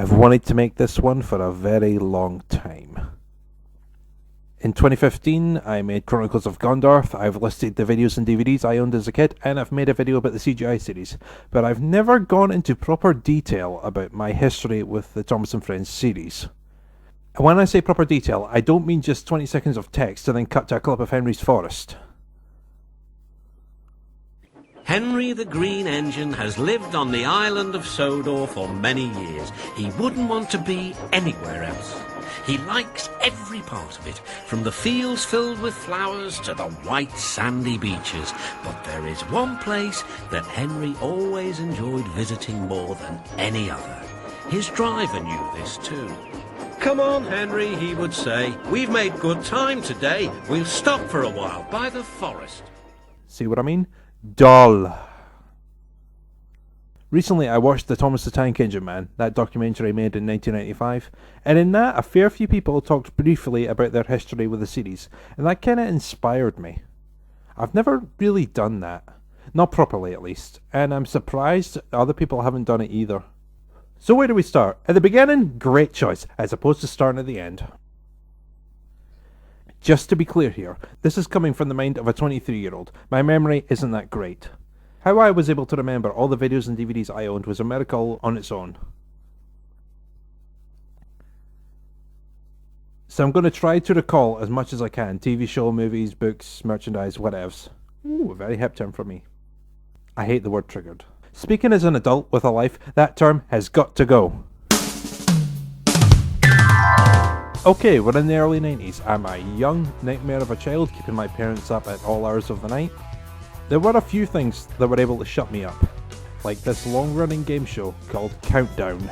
I've wanted to make this one for a very long time. In 2015, I made Chronicles of Gondarth. I've listed the videos and DVDs I owned as a kid, and I've made a video about the CGI series. But I've never gone into proper detail about my history with the Thomas & Friends series. And when I say proper detail, I don't mean just 20 seconds of text and then cut to a clip of Henry's forest. Henry the Green Engine has lived on the island of Sodor for many years. He wouldn't want to be anywhere else. He likes every part of it, from the fields filled with flowers to the white sandy beaches. But there is one place that Henry always enjoyed visiting more than any other. His driver knew this too. "Come on, Henry," he would say. "We've made good time today. We'll stop for a while by the forest." See what I mean? Dull. Recently I watched The Thomas the Tank Engine Man, that documentary made in 1995, and in that a fair few people talked briefly about their history with the series, and that kinda inspired me. I've never really done that. Not properly at least, and I'm surprised other people haven't done it either. So where do we start? At the beginning? Great choice, as opposed to starting at the end. Just to be clear here, this is coming from the mind of a 23-year-old. My memory isn't that great. How I was able to remember all the videos and DVDs I owned was a miracle on its own. So I'm going to try to recall as much as I can. TV show, movies, books, merchandise, whatevs. Ooh, a very hip term for me. I hate the word triggered. Speaking as an adult with a life, that term has got to go. Okay, we're in the early 90s. I'm a young nightmare of a child keeping my parents up at all hours of the night. There were a few things that were able to shut me up, like this long-running game show called Countdown.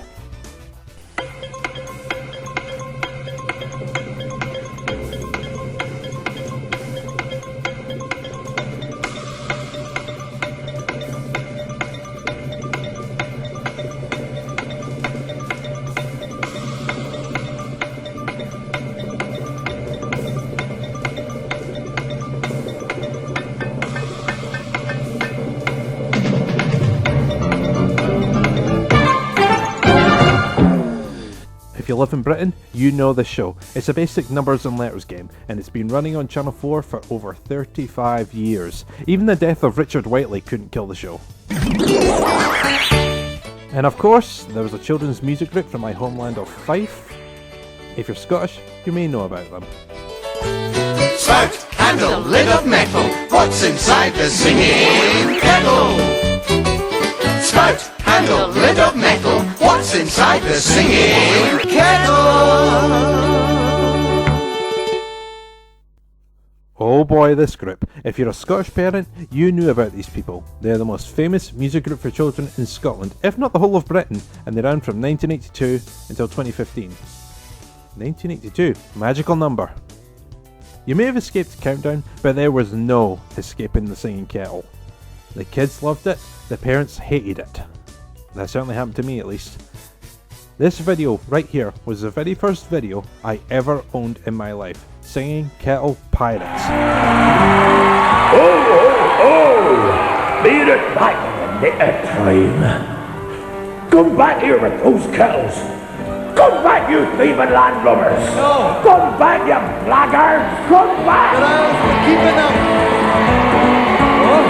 If you live in Britain, you know this show. It's a basic numbers and letters game, and it's been running on Channel 4 for over 35 years. Even the death of Richard Whiteley couldn't kill the show. And of course, there was a children's music group from my homeland of Fife. If you're Scottish, you may know about them. Spout, handle, lid of metal, what's inside the singing kettle? Spout, handle, lid of metal, what's inside the singing kettle? Oh boy, this group. If you're a Scottish parent, you knew about these people. They're the most famous music group for children in Scotland, if not the whole of Britain, and they ran from 1982 until 2015. 1982, magical number. You may have escaped Countdown, but there was no escaping the singing kettle. The kids loved it, the parents hated it. That certainly happened to me at least. This video right here was the very first video I ever owned in my life. Singing Kettle Pirates. Oh, oh, oh! Beat it back in the nick of time. Come back here with those kettles. Come back, you thieving landlubbers. No. Come back, you blackguards. Come back. But I'll keep it up. Oh.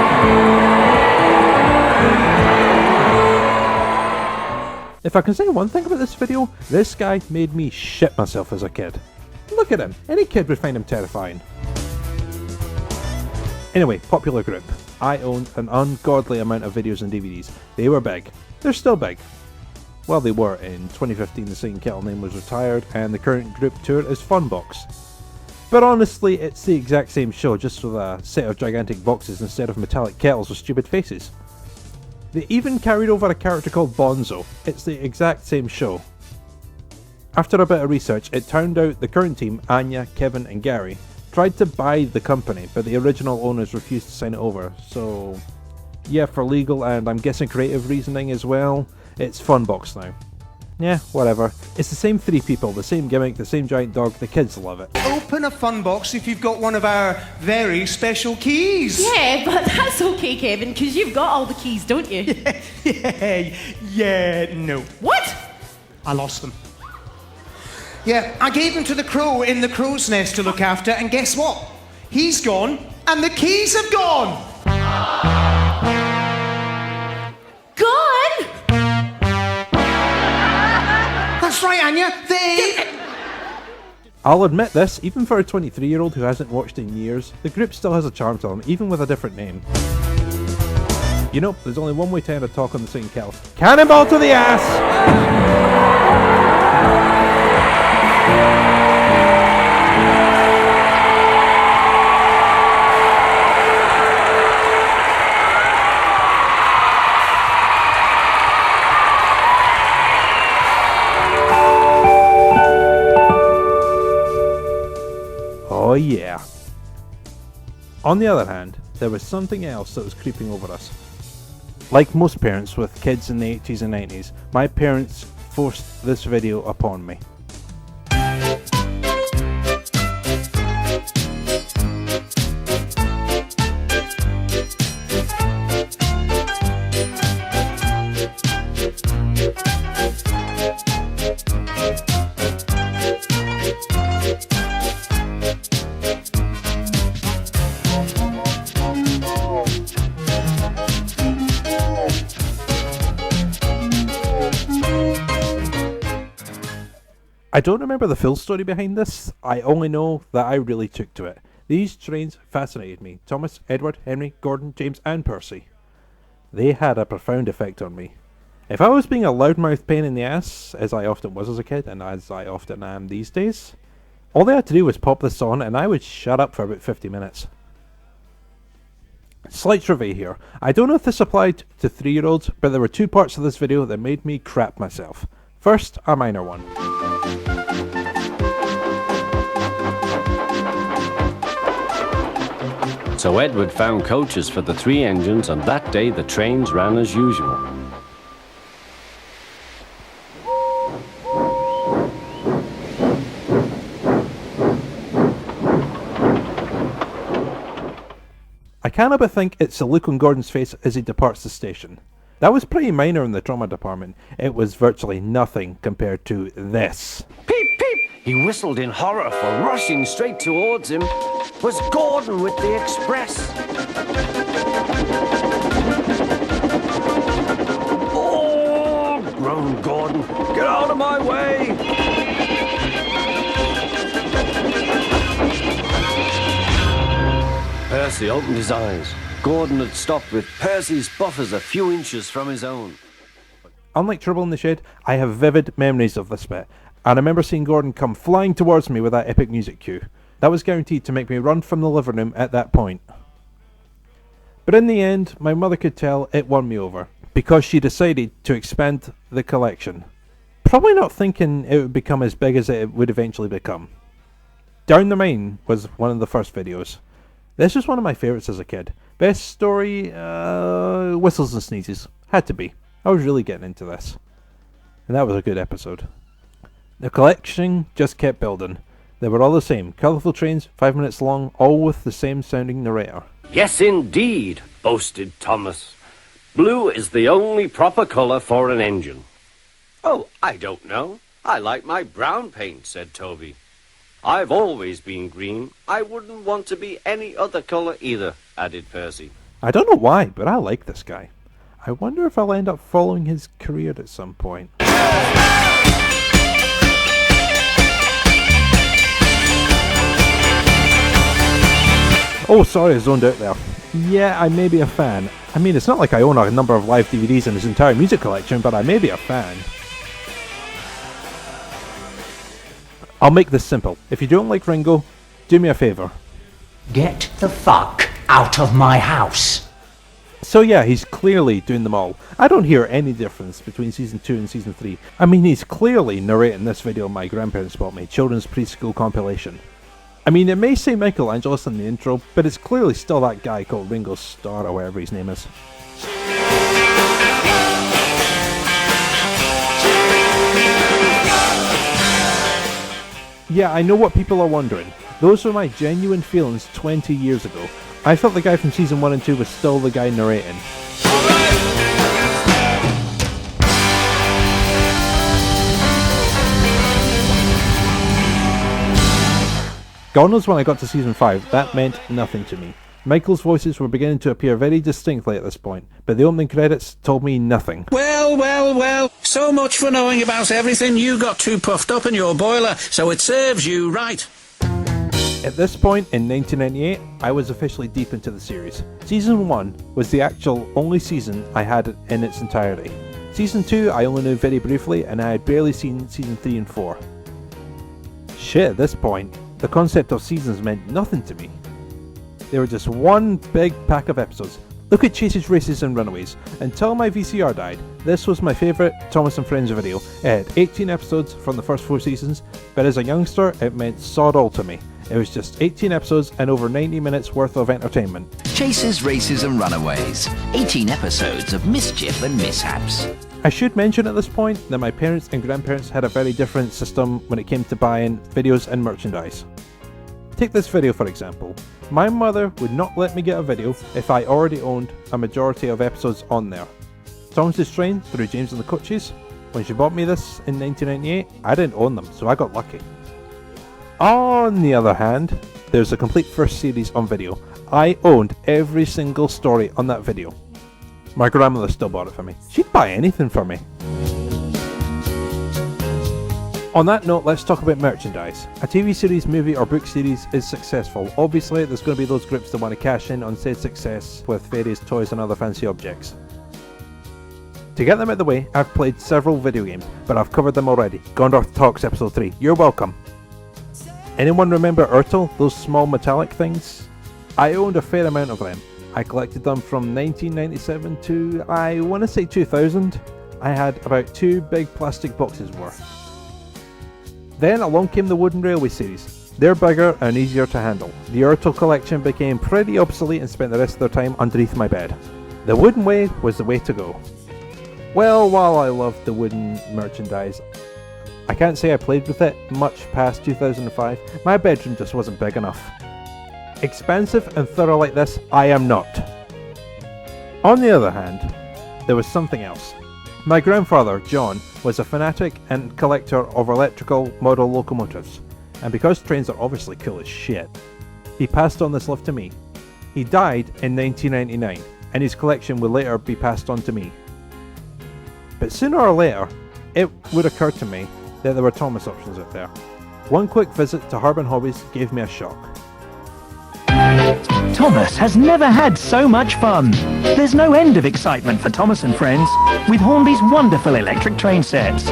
If I can say one thing about this video, this guy made me shit myself as a kid. Look at him, any kid would find him terrifying. Anyway, popular group. I owned an ungodly amount of videos and DVDs. They were big. They're still big. Well, they were. In 2015 the Singing Kettle name was retired and the current group tour is Funbox. But honestly, it's the exact same show, just with a set of gigantic boxes instead of metallic kettles with stupid faces. They even carried over a character called Bonzo. It's the exact same show. After a bit of research, it turned out the current team, Anya, Kevin and Gary, tried to buy the company, but the original owners refused to sign it over, so yeah, for legal and I'm guessing creative reasoning as well, it's Funbox now. Yeah, whatever. It's the same three people, the same gimmick, the same giant dog, the kids love it. Open a fun box if you've got one of our very special keys. Yeah, but that's okay, Kevin, because you've got all the keys, don't you? Yeah, no. What? I lost them. Yeah, I gave them to the crow in the crow's nest to look after, and guess what? He's gone, and the keys have gone! Gone? That's right, Anya, they... I'll admit this, even for a 23-year-old who hasn't watched in years, the group still has a charm to them, even with a different name. You know, there's only one way to end a talk on the Singing Kettles. Cannonball to the ass! Oh yeah. On the other hand, there was something else that was creeping over us. Like most parents with kids in the 80s and 90s, my parents forced this video upon me. I don't remember the full story behind this, I only know that I really took to it. These trains fascinated me. Thomas, Edward, Henry, Gordon, James and Percy. They had a profound effect on me. If I was being a loudmouth pain in the ass, as I often was as a kid, and as I often am these days, all they had to do was pop this on and I would shut up for about 50 minutes. Slight trivia here. I don't know if this applied to 3-year-olds, but there were two parts of this video that made me crap myself. First, a minor one. So Edward found coaches for the 3 engines, and that day the trains ran as usual. I can't but think it's the look on Gordon's face as he departs the station. That was pretty minor in the trauma department. It was virtually nothing compared to this. Peep, peep! He whistled in horror, for rushing straight towards him was Gordon with the express. Oh, groaned Gordon. Get out of my way! Percy opened his eyes. Gordon had stopped with Percy's buffers a few inches from his own. Unlike Trouble in the Shed, I have vivid memories of this bit. I remember seeing Gordon come flying towards me with that epic music cue. That was guaranteed to make me run from the living room at that point. But in the end, my mother could tell it won me over, because she decided to expand the collection. Probably not thinking it would become as big as it would eventually become. Down the Mine was one of the first videos. This was one of my favourites as a kid. Best story, Whistles and Sneezes. Had to be. I was really getting into this. And that was a good episode. The collection just kept building. They were all the same. Colourful trains, 5 minutes long, all with the same sounding narrator. Yes, indeed, boasted Thomas. Blue is the only proper colour for an engine. Oh, I don't know. I like my brown paint, said Toby. I've always been green. I wouldn't want to be any other colour either, added Percy. I don't know why, but I like this guy. I wonder if I'll end up following his career at some point. Oh, sorry, I zoned out there. Yeah, I may be a fan. I mean, it's not like I own a number of live DVDs in his entire music collection, but I may be a fan. I'll make this simple. If you don't like Ringo, do me a favour. Get the fuck out of my house. So yeah, he's clearly doing them all. I don't hear any difference between Season 2 and Season 3. I mean, he's clearly narrating this video my grandparents bought me, children's preschool compilation. I mean, it may say Michelangelos in the intro, but it's clearly still that guy called Ringo Starr or whatever his name is. Yeah, I know what people are wondering. Those were my genuine feelings 20 years ago. I felt the guy from Season 1 and 2 was still the guy narrating. God knows when I got to season 5, that meant nothing to me. Michael's voices were beginning to appear very distinctly at this point, but the opening credits told me nothing. Well, so much for knowing about everything. You got too puffed up in your boiler, so it serves you right. At this point, in 1998, I was officially deep into the series. Season 1 was the actual only season I had in its entirety. Season 2 I only knew very briefly, and I had barely seen Season 3 and 4. Shit, at this point, the concept of seasons meant nothing to me. They were just one big pack of episodes. Look at Chases, Races and Runaways. Until my VCR died, this was my favourite Thomas and Friends video. It had 18 episodes from the first 4 seasons, but as a youngster it meant sod all to me. It was just 18 episodes and over 90 minutes worth of entertainment. Chases, Races and Runaways. 18 episodes of mischief and mishaps. I should mention at this point that my parents and grandparents had a very different system when it came to buying videos and merchandise. Take this video for example. My mother would not let me get a video if I already owned a majority of episodes on there. Thomas's Train through James and the Coaches. When she bought me this in 1998, I didn't own them, so I got lucky. On the other hand, there's a complete first series on video. I owned every single story on that video. My grandmother still bought it for me. She'd buy anything for me. On that note, let's talk about merchandise. A TV series, movie or book series is successful. Obviously, there's going to be those groups that want to cash in on said success with various toys and other fancy objects. To get them out of the way, I've played several video games, but I've covered them already. Gondarth Talks Episode 3. You're welcome. Anyone remember Urtel, those small metallic things? I owned a fair amount of them. I collected them from 1997 to, I want to say 2000. I had about 2 big plastic boxes worth. Then along came the Wooden Railway series. They're bigger and easier to handle. The Urtel collection became pretty obsolete and spent the rest of their time underneath my bed. The Wooden Way was the way to go. Well, while I loved the wooden merchandise, I can't say I played with it much past 2005. My bedroom just wasn't big enough. Expansive and thorough like this, I am not. On the other hand, there was something else. My grandfather, John, was a fanatic and collector of electrical model locomotives, and because trains are obviously cool as shit, he passed on this love to me. He died in 1999, and his collection would later be passed on to me. But sooner or later, it would occur to me that there were Thomas options out there. One quick visit to Harbin Hobbies gave me a shock. Thomas has never had so much fun. There's no end of excitement for Thomas and Friends with Hornby's wonderful electric train sets.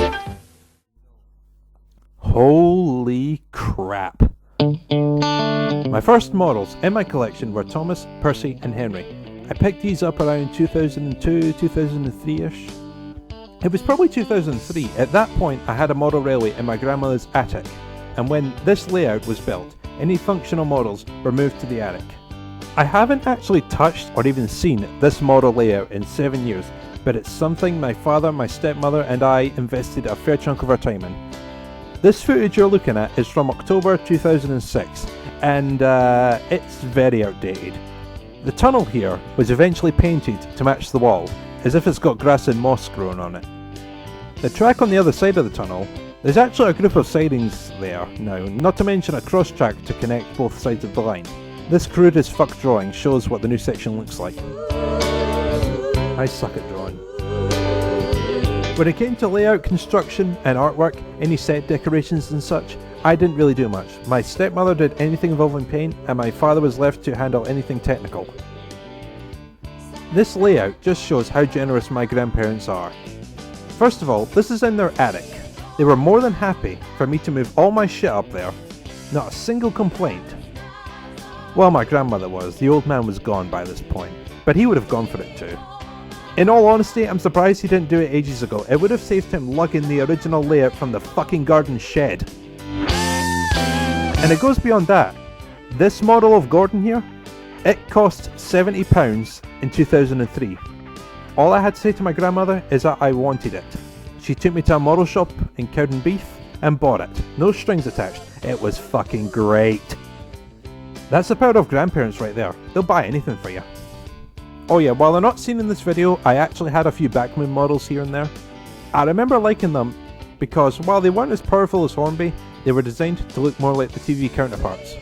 Holy crap. My first models in my collection were Thomas, Percy and Henry. I picked these up around 2002, 2003ish. It was probably 2003. At that point I had a model railway in my grandmother's attic, and when this layout was built, any functional models were moved to the attic. I haven't actually touched or even seen this model layout in 7 years, but it's something my father, my stepmother and I invested a fair chunk of our time in. This footage you're looking at is from October 2006, and it's very outdated. The tunnel here was eventually painted to match the wall, as if it's got grass and moss growing on it. The track on the other side of the tunnel, there's actually a group of sidings there now, not to mention a cross track to connect both sides of the line. This crude as fuck drawing shows what the new section looks like. I suck at drawing. When it came to layout, construction and artwork, any set decorations and such, I didn't really do much. My stepmother did anything involving paint, and my father was left to handle anything technical. This layout just shows how generous my grandparents are. First of all, this is in their attic. They were more than happy for me to move all my shit up there. Not a single complaint. Well, my grandmother was. The old man was gone by this point, but he would have gone for it too. In all honesty, I'm surprised he didn't do it ages ago. It would have saved him lugging the original layout from the fucking garden shed. And it goes beyond that. This model of Gordon here, it cost £70 in 2003. All I had to say to my grandmother is that I wanted it. She took me to a model shop in Cowdenbeath and bought it. No strings attached. It was fucking great. That's the power of grandparents right there. They'll buy anything for you. Oh yeah, while they're not seen in this video, I actually had a few Backmoon models here and there. I remember liking them because while they weren't as powerful as Hornby, they were designed to look more like the TV counterparts.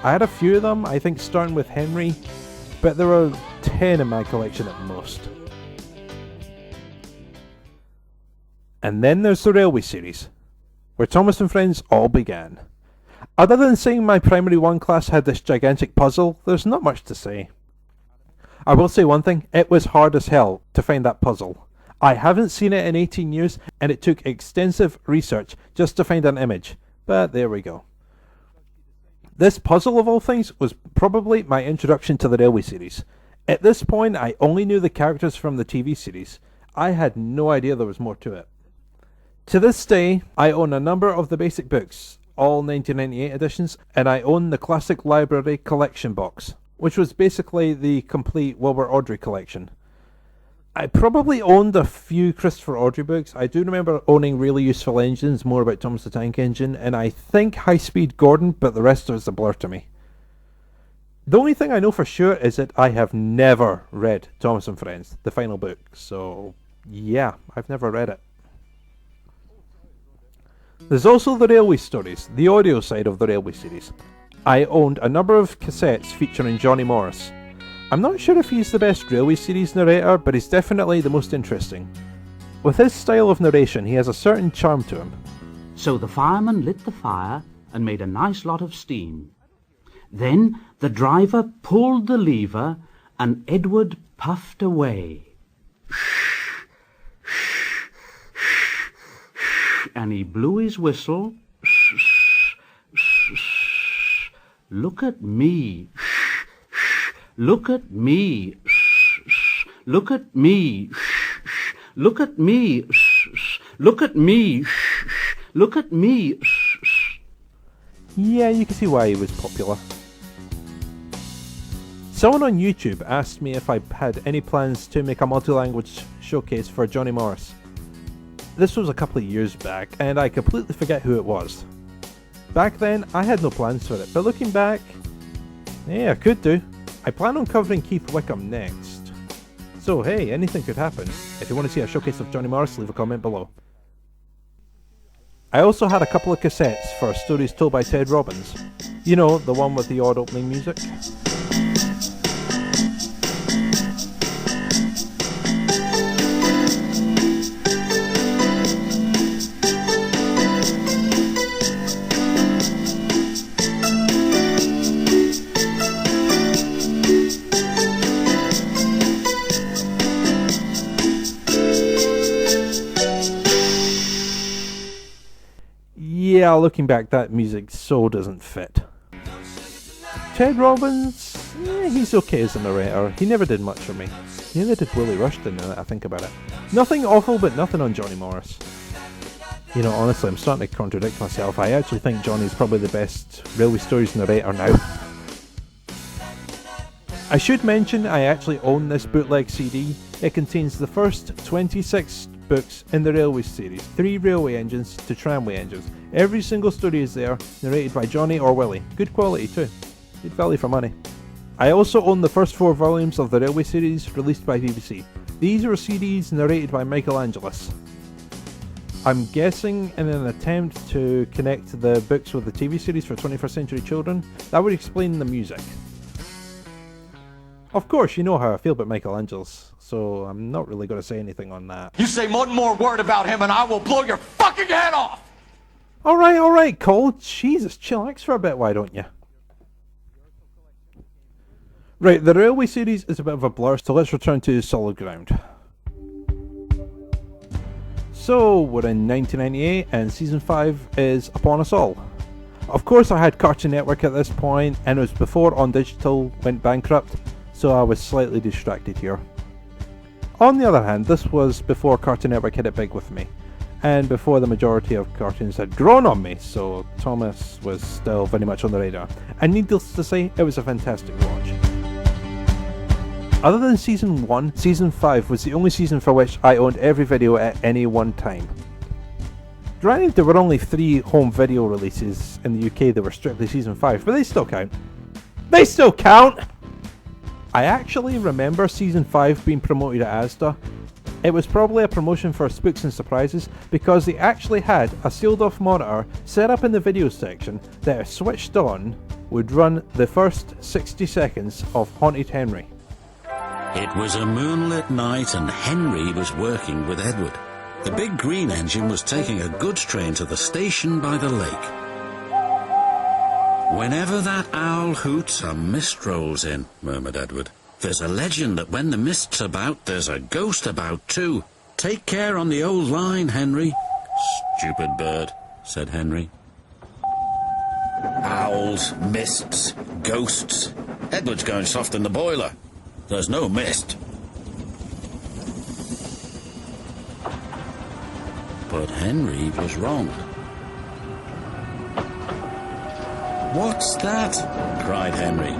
I had a few of them, I think starting with Henry, but there were 10 in my collection at most. And then there's the Railway series, where Thomas and Friends all began. Other than saying my primary 1 class had this gigantic puzzle, there's not much to say. I will say one thing, it was hard as hell to find that puzzle. I haven't seen it in 18 years, and it took extensive research just to find an image, but there we go. This puzzle of all things was probably my introduction to the Railway series. At this point I only knew the characters from the TV series. I had no idea there was more to it. To this day, I own a number of the basic books, all 1998 editions, and I own the Classic Library Collection box, which was basically the complete Wilbur Awdry collection. I probably owned a few Christopher Awdry books. I do remember owning Really Useful Engines, more about Thomas the Tank Engine, and I think High Speed Gordon, but the rest is a blur to me. The only thing I know for sure is that I have never read Thomas and Friends, the final book, so yeah, I've never read it. There's also the Railway stories, the audio side of the Railway series. I owned a number of cassettes featuring Johnny Morris. I'm not sure if he's the best Railway series narrator, but he's definitely the most interesting. With his style of narration, he has a certain charm to him. So the fireman lit the fire and made a nice lot of steam. Then the driver pulled the lever and Edward puffed away. And he blew his whistle. Look at me. Look at me. Look at me. Look at me. Look at me. Look at me. Yeah, you can see why he was popular. Someone on YouTube asked me if I had any plans to make a multi-language showcase for Johnny Morris. This was a couple of years back, and I completely forget who it was. Back then, I had no plans for it, but looking back, yeah, I could do. I plan on covering Keith Wickham next. So hey, anything could happen. If you want to see a showcase of Johnny Morris, leave a comment below. I also had a couple of cassettes for Stories Told by Ted Robbins. You know, the one with the odd opening music. Yeah, looking back, that music so doesn't fit. Ted Robbins, he's okay as a narrator. He never did much for me. Neither did Willie Rushton, now that I think about it. Nothing awful, but nothing on Johnny Morris. You know, honestly, I'm starting to contradict myself. I actually think Johnny's probably the best Railway Stories narrator now. I should mention I actually own this bootleg CD. It contains the first 26 books in the Railway series, 3 railway engines to tramway engines. Every single story is there, narrated by Johnny or Willie. Good quality too. Good value for money. I also own the first 4 volumes of the Railway series released by BBC. These are CDs narrated by Michael Angelis. I'm guessing in an attempt to connect the books with the TV series for 21st Century Children, that would explain the music. Of course, you know how I feel about Michael Angelis, so I'm not really going to say anything on that. You say one more word about him and I will blow your fucking head off! Alright, Cole. Jesus, chillax for a bit, why don't you? Right, the Railway series is a bit of a blur, so let's return to solid ground. So, we're in 1998 and Season 5 is upon us all. Of course I had Cartoon Network at this point, and it was before On Digital went bankrupt, so I was slightly distracted here. On the other hand, this was before Cartoon Network hit it big with me, and before the majority of cartoons had grown on me, so Thomas was still very much on the radar. And needless to say, it was a fantastic watch. Other than Season 1, Season 5 was the only season for which I owned every video at any one time. Granted, there were only 3 home video releases in the UK that were strictly Season 5, but they still count. They still count! I actually remember Season 5 being promoted at Asda, It was probably a promotion for Spooks and Surprises because they actually had a sealed off monitor set up in the video section that if switched on would run the first 60 seconds of Haunted Henry. It was a moonlit night and Henry was working with Edward. The big green engine was taking a goods train to the station by the lake. Whenever that owl hoots, a mist rolls in, murmured Edward. There's a legend that when the mist's about, there's a ghost about too. Take care on the old line, Henry. Stupid bird, said Henry. Owls, mists, ghosts. Edward's going soft in the boiler. There's no mist. But Henry was wrong. What's that? Cried Henry.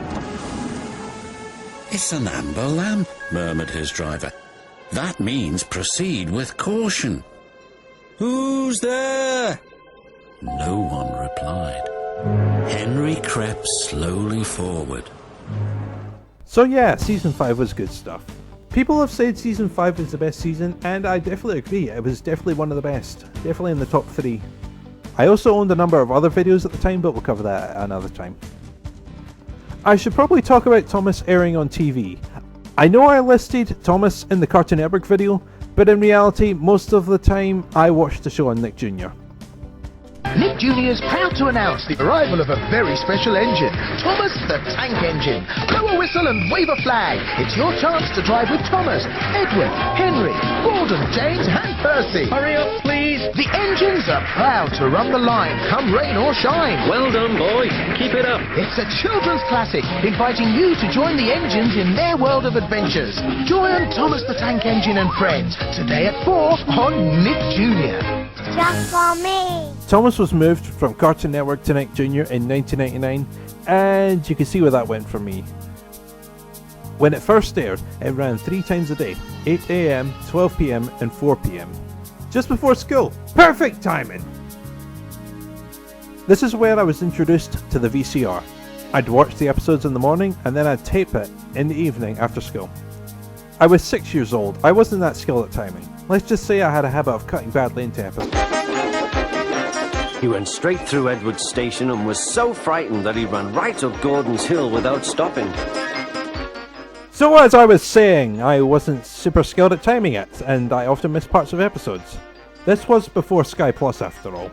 It's an amber lamp, murmured his driver. That means proceed with caution. Who's there? No one replied. Henry crept slowly forward. So yeah, Season 5 was good stuff. People have said Season 5 is the best season, and I definitely agree. It was definitely one of the best. Definitely in the top 3. I also owned a number of other videos at the time, but we'll cover that at another time. I should probably talk about Thomas airing on TV. I know I listed Thomas in the Cartoon Network video, but in reality, most of the time, I watched the show on Nick Jr. Nick Jr. is proud to announce the arrival of a very special engine, Thomas the Tank Engine. Blow a whistle and wave a flag. It's your chance to drive with Thomas, Edward, Henry, Gordon, James and Percy. Hurry up, please. The engines are proud to run the line, come rain or shine. Well done, boys. Keep it up. It's a children's classic, inviting you to join the engines in their world of adventures. Join Thomas the Tank Engine and friends, today at 4 on Nick Jr. Just for me. Thomas was moved from Cartoon Network to Nick Jr. in 1999, and you can see where that went for me. When it first aired, it ran 3 times a day, 8 AM, 12 PM and 4 PM. Just before school. Perfect timing! This is where I was introduced to the VCR. I'd watch the episodes in the morning and then I'd tape it in the evening after school. I was 6 years old. I wasn't that skilled at timing. Let's just say I had a habit of cutting badly into episodes. He went straight through Edward's station and was so frightened that he ran right up Gordon's Hill without stopping. So as I was saying, I wasn't super skilled at timing it, and I often missed parts of episodes. This was before Sky Plus after all.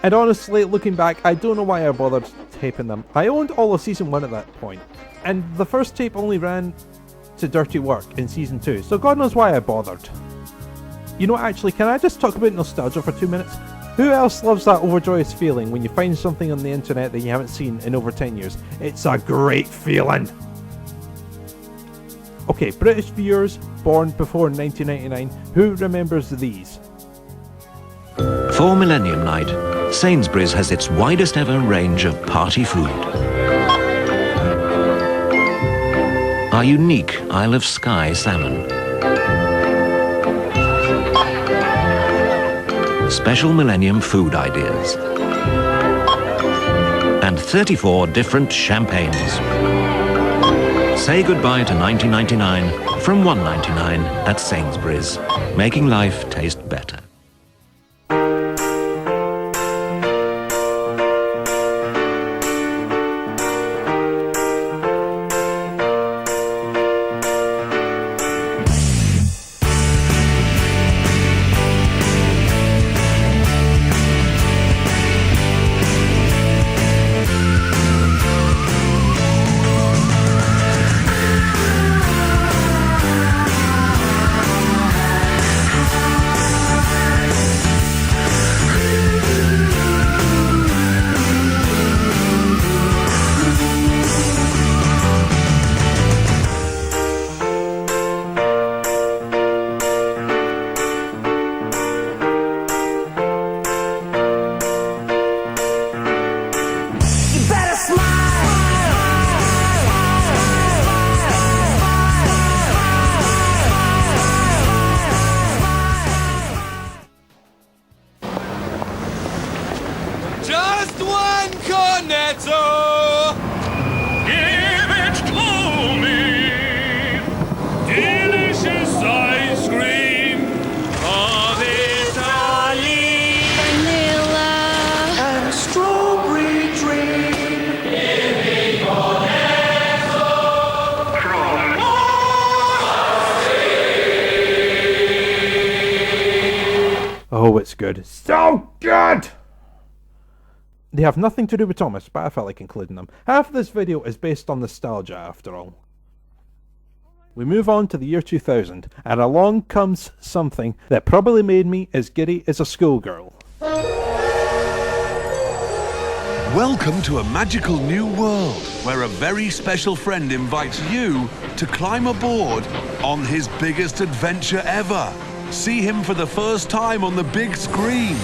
And honestly, looking back, I don't know why I bothered taping them. I owned all of Season 1 at that point, and the first tape only ran to Dirty Work in Season 2, so God knows why I bothered. You know, actually, can I just talk about nostalgia for 2 minutes? Who else loves that overjoyous feeling when you find something on the internet that you haven't seen in over 10 years? It's a great feeling! Okay, British viewers born before 1999, who remembers these? For Millennium Night, Sainsbury's has its widest ever range of party food. Our unique Isle of Skye salmon. Special Millennium food ideas. And 34 different champagnes. Say goodbye to 19.99 from $1.99 at Sainsbury's, making life taste better. Just one cornetto! Give it to me! Delicious ice cream! Oh, it's good. So good! They have nothing to do with Thomas, but I felt like including them. Half of this video is based on nostalgia, after all. We move on to the year 2000, and along comes something that probably made me as giddy as a schoolgirl. Welcome to a magical new world, where a very special friend invites you to climb aboard on his biggest adventure ever. See him for the first time on the big screen.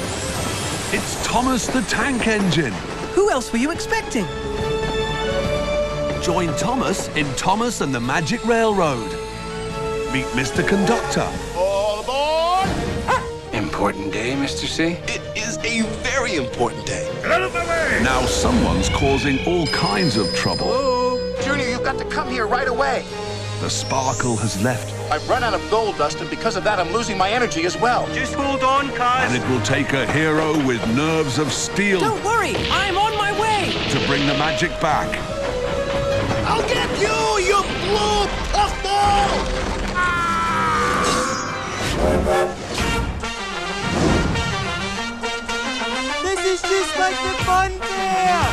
It's Thomas the Tank Engine. Who else were you expecting? Join Thomas in Thomas and the Magic Railroad. Meet Mr. Conductor. All aboard! Important day, Mr. C? It is a very important day. Get out of my way! Now someone's causing all kinds of trouble. Oh, Junior, you've got to come here right away. The sparkle has left. I've run out of gold dust, and because of that, I'm losing my energy as well. Just hold on, cuz. And it will take a hero with nerves of steel. Don't worry, I'm on my way. To bring the magic back. I'll get you, you blue puffball! This is just like the fun fair.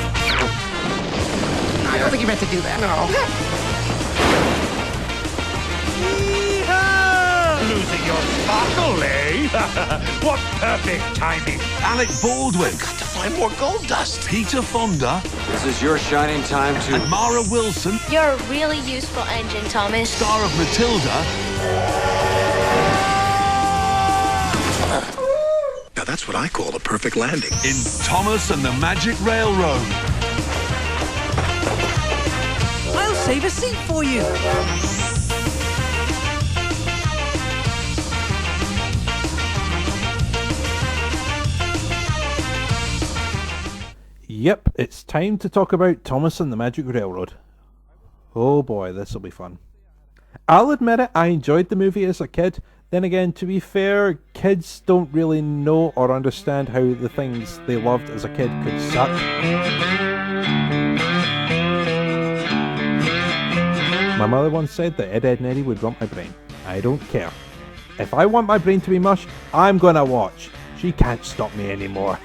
I don't think you meant to do that. No. Losing your sparkle, eh? What perfect timing. Alec Baldwin. Got to find more gold dust. Peter Fonda. This is your shining time to... And Mara Wilson. You're a really useful engine, Thomas. Star of Matilda. Now that's what I call a perfect landing. In Thomas and the Magic Railroad. I'll save a seat for you. Yep, it's time to talk about Thomas and the Magic Railroad. Oh boy, this'll be fun. I'll admit it, I enjoyed the movie as a kid. Then again, to be fair, kids don't really know or understand how the things they loved as a kid could suck. My mother once said that Ed, Edd and Eddy would rump my brain. I don't care. If I want my brain to be mush, I'm gonna watch. She can't stop me anymore.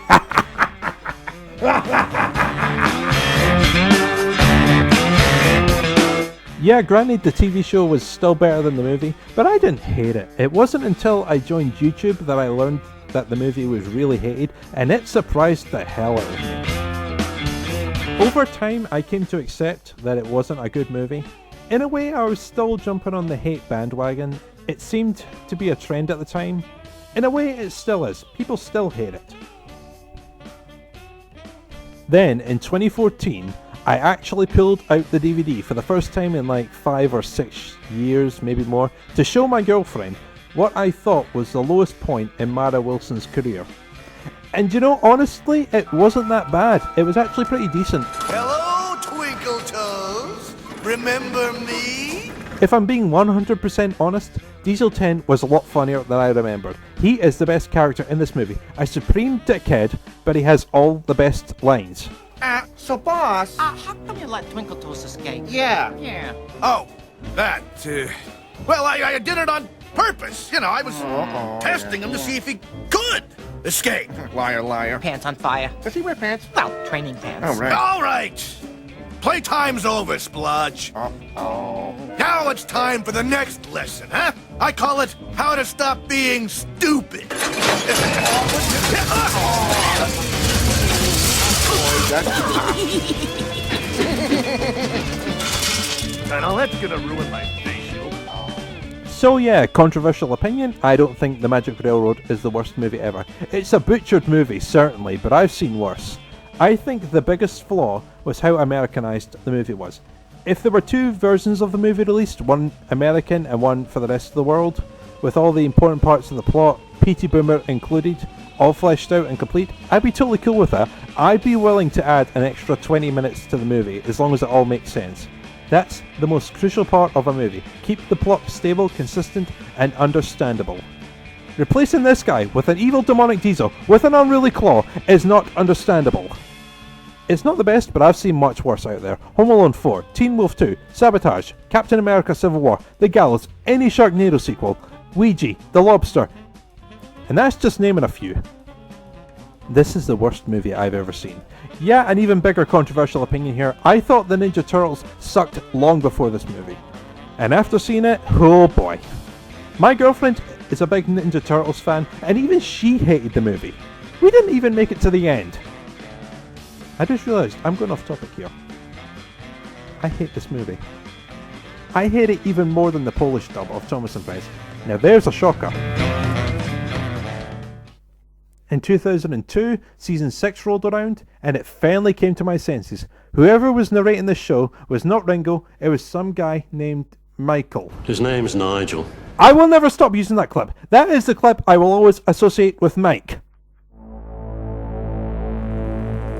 Yeah, granted the TV show was still better than the movie, but I didn't hate it. It wasn't until I joined YouTube that I learned that the movie was really hated, and it surprised the hell out of me. Over time, I came to accept that it wasn't a good movie. In a way, I was still jumping on the hate bandwagon. It seemed to be a trend at the time. In a way, it still is. People still hate it. Then, in 2014, I actually pulled out the DVD for the first time in like 5 or 6 years, maybe more, to show my girlfriend what I thought was the lowest point in Mara Wilson's career. And you know, honestly, it wasn't that bad. It was actually pretty decent. Hello, Twinkle Toes. Remember me? If I'm being 100% honest, Diesel 10 was a lot funnier than I remembered. He is the best character in this movie. A supreme dickhead, but he has all the best lines. So boss... how come you let Twinkle Toes escape? Yeah. Yeah. Oh, that, well, I did it on purpose. You know, I was testing him to see if he could escape. Liar, liar. Pants on fire. Does he wear pants? Well, training pants. Oh, right. All right. Playtime's over, Splodge. Uh-oh. Now it's time for the next lesson, huh? I call it How to Stop Being Stupid. Now that's gonna ruin my facial. So yeah, controversial opinion, I don't think The Magic Railroad is the worst movie ever. It's a butchered movie, certainly, but I've seen worse. I think the biggest flaw was how Americanized the movie was. If there were 2 versions of the movie released, one American and one for the rest of the world, with all the important parts of the plot, P.T. Boomer included, all fleshed out and complete, I'd be totally cool with that. I'd be willing to add an extra 20 minutes to the movie, as long as it all makes sense. That's the most crucial part of a movie. Keep the plot stable, consistent, and understandable. Replacing this guy with an evil demonic diesel with an unruly claw is not understandable. It's not the best, but I've seen much worse out there. Home Alone 4, Teen Wolf 2, Sabotage, Captain America Civil War, The Gallows, any Sharknado sequel, Ouija, The Lobster. And that's just naming a few. This is the worst movie I've ever seen. Yeah, an even bigger controversial opinion here. I thought the Ninja Turtles sucked long before this movie. And after seeing it, oh boy. My girlfriend is a big Ninja Turtles fan, and even she hated the movie. We didn't even make it to the end. I just realised I'm going off topic here. I hate this movie. I hate it even more than the Polish dub of Thomas and Friends. Now there's a shocker. In 2002, season 6 rolled around, and it finally came to my senses. Whoever was narrating this show was not Ringo, it was some guy named Michael. His name's Nigel. I will never stop using that clip. That is the clip I will always associate with Mike.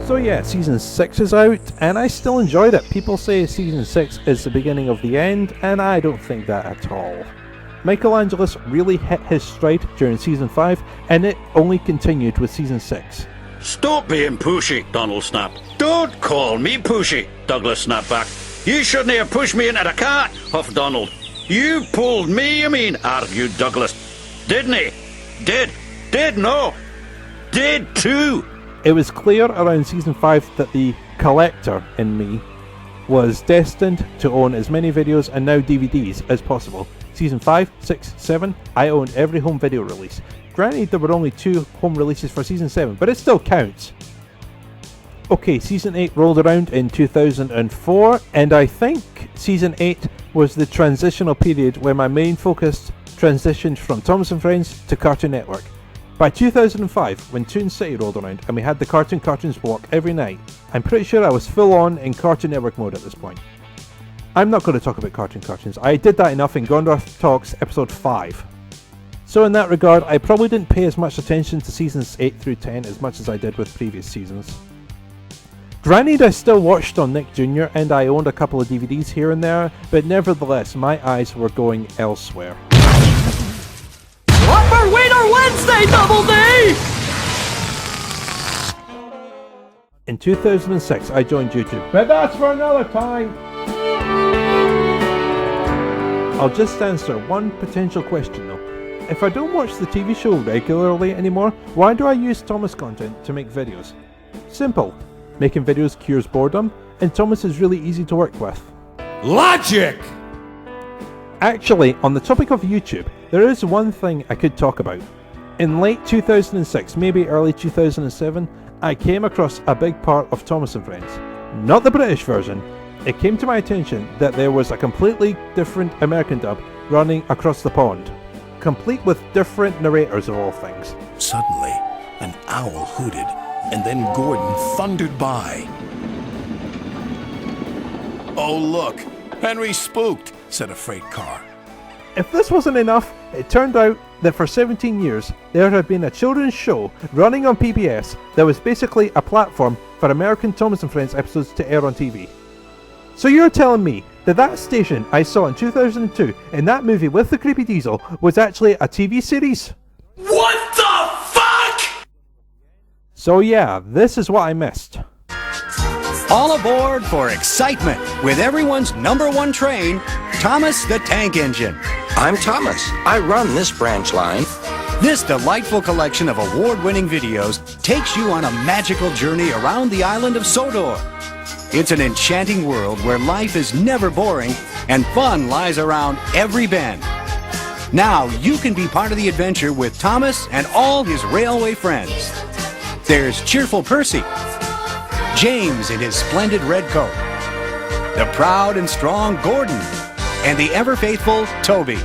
So yeah, season 6 is out, and I still enjoyed it. People say season 6 is the beginning of the end, and I don't think that at all. Michelangelis really hit his stride during season 5, and it only continued with season 6. Stop being pushy, Donald snapped. Don't call me pushy, Douglas snapped back. You shouldn't have pushed me into the cart, huffed Donald. You pulled me, you mean, argued Douglas. Didn't he? Did, no. Did too. It was clear around season 5 that the collector in me was destined to own as many videos and now DVDs as possible. Season 5, 6, 7, I owned every home video release. Granted, there were only 2 home releases for season 7, but it still counts. Okay, season 8 rolled around in 2004, and I think season 8 was the transitional period where my main focus transitioned from Thomas and Friends to Cartoon Network. By 2005, when Toon City rolled around and we had the Cartoons walk every night, I'm pretty sure I was full on in Cartoon Network mode at this point. I'm not going to talk about Cartoons. I did that enough in Gondarth Talks episode 5. So in that regard, I probably didn't pay as much attention to seasons 8 through 10 as much as I did with previous seasons. Granted, I still watched on Nick Jr. and I owned a couple of DVDs here and there, but nevertheless, my eyes were going elsewhere. Whopper Wiener Wednesday, Double D! In 2006, I joined YouTube, but that's for another time. I'll just answer one potential question though. If I don't watch the TV show regularly anymore, why do I use Thomas content to make videos? Simple. Making videos cures boredom, and Thomas is really easy to work with. Logic! Actually, on the topic of YouTube, there is one thing I could talk about. In late 2006, maybe early 2007, I came across a big part of Thomas and Friends. Not the British version. It came to my attention that there was a completely different American dub running across the pond, complete with different narrators of all things. Suddenly, an owl hooted, and then Gordon thundered by. Oh look, Henry spooked, said a freight car. If this wasn't enough, it turned out that for 17 years there had been a children's show running on PBS that was basically a platform for American Thomas and Friends episodes to air on TV. So you're telling me that that station I saw in 2002 in that movie with the creepy diesel was actually a TV series? What the fuck?! So yeah, this is what I missed. All aboard for excitement with everyone's #1 train, Thomas the Tank Engine. I'm Thomas. I run this branch line. This delightful collection of award-winning videos takes you on a magical journey around the island of Sodor. It's an enchanting world where life is never boring and fun lies around every bend. Now you can be part of the adventure with Thomas and all his railway friends. There's cheerful Percy, James in his splendid red coat, the proud and strong Gordon, and the ever-faithful Toby.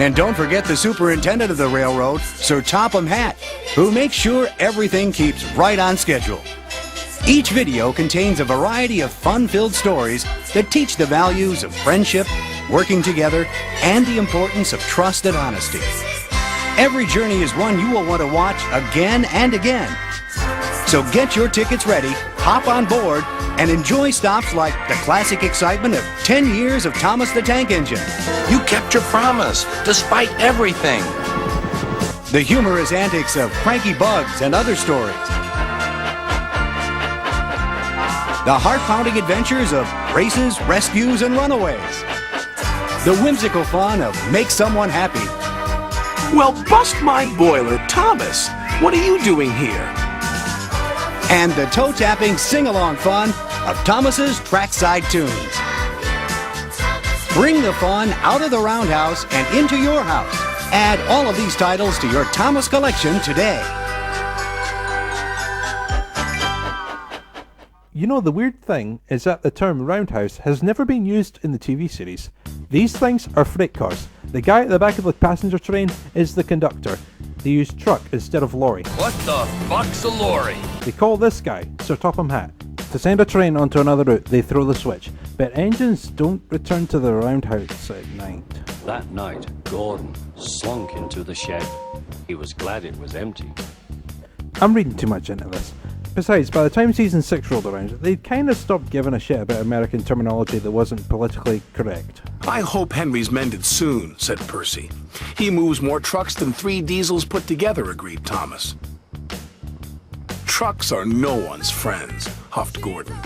And don't forget the superintendent of the railroad, Sir Topham Hatt, who makes sure everything keeps right on schedule. Each video contains a variety of fun-filled stories that teach the values of friendship, working together, and the importance of trust and honesty. Every journey is one you will want to watch again and again. So get your tickets ready, hop on board, and enjoy stops like the classic excitement of 10 years of Thomas the Tank Engine. You kept your promise, despite everything. The humorous antics of Cranky Bugs and other stories. The heart-pounding adventures of races, rescues, and runaways. The whimsical fun of Make Someone Happy. Well, bust my boiler, Thomas. What are you doing here? And the toe-tapping sing-along fun of Thomas's Trackside Tunes. Bring the fun out of the roundhouse and into your house. Add all of these titles to your Thomas collection today. You know, the weird thing is that the term roundhouse has never been used in the TV series. These things are freight cars. The guy at the back of the passenger train is the conductor. They use truck instead of lorry. What the fuck's a lorry? They call this guy Sir Topham Hatt. To send a train onto another route, they throw the switch. But engines don't return to the roundhouse at night. That night, Gordon slunk into the shed. He was glad it was empty. I'm reading too much into this. Besides, by the time season 6 rolled around, they'd kind of stopped giving a shit about American terminology that wasn't politically correct. I hope Henry's mended soon, said Percy. He moves more trucks than 3 diesels put together, agreed Thomas. Trucks are no one's friends, huffed Gordon.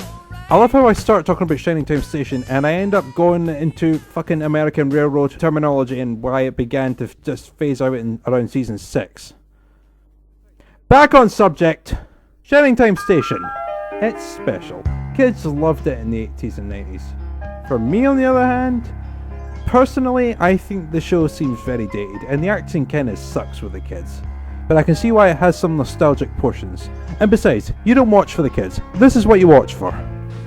I love how I start talking about Shining Time Station and I end up going into fucking American Railroad terminology and why it began to just phase out in around season 6. Back on subject. Shining Time Station. It's special. Kids loved it in the 80s and 90s. For me, on the other hand, personally, I think the show seems very dated and the acting kinda sucks with the kids. But I can see why it has some nostalgic portions. And besides, you don't watch for the kids. This is what you watch for.